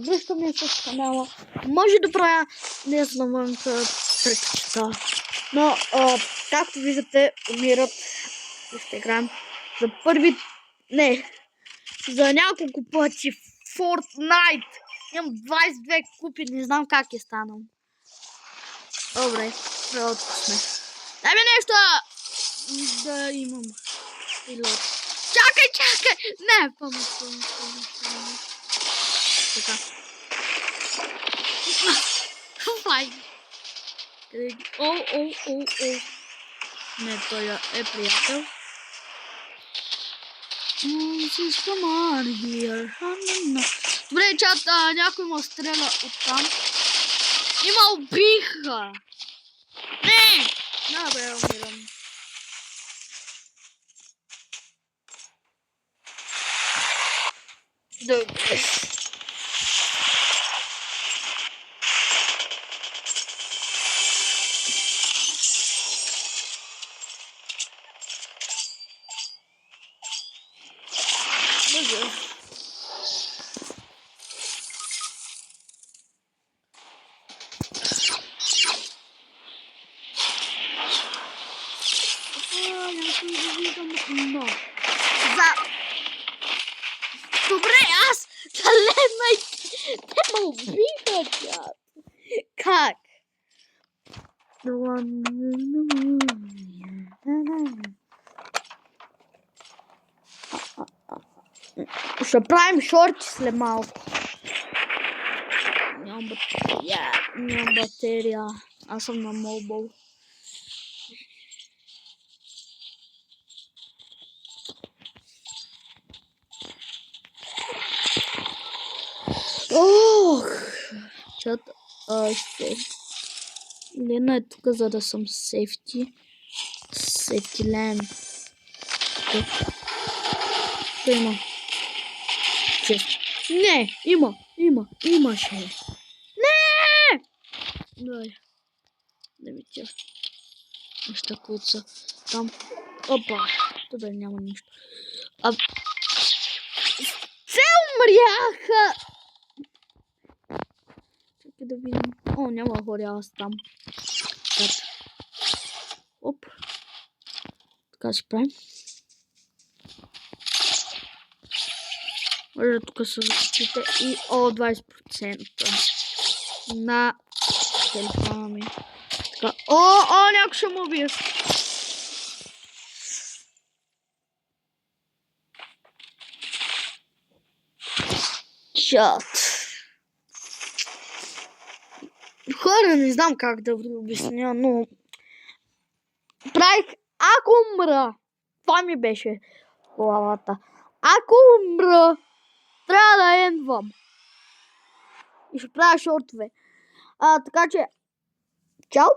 Връщаме се в канала. Може да правя не знам трикчета. Но, както виждате, умират. Ще играем за първи... Не, за няколко пъти Fortnite. Имам 22 купи, не знам как е станал. Добре, правото сме. Дай ми нещо да имам. Чакай! Не, помощ. Така. Фай. О. Не, той е приятел. Добре, чат, някой ме стреля оттам. Има убиха! Не! Добре, умирам. Добре. Добре, аз те ме убиха, чат. Как? Ще правим шорти след малко. Нямам батерия. Аз съм на мобил. Чат, ще. Лена е тук, за да съм сейфти. Сейфти лен. Що има? Не, имаше. Не! Дай. Да видя. Нещо куца. Там. Опа. Добре, няма нищо. Все умряха! Чакай да видим. О, няма хора, аз там. Оп. Така ще правим. Може тук са защитите и 20% на телефона ми. Така. О, някой ще му убие. Чат. Хора, не знам как да ви обясня, но правих, ако умра, това ми беше главата. Ако умра, трябва да ендвам. И ще правя шортове. Така че, чао!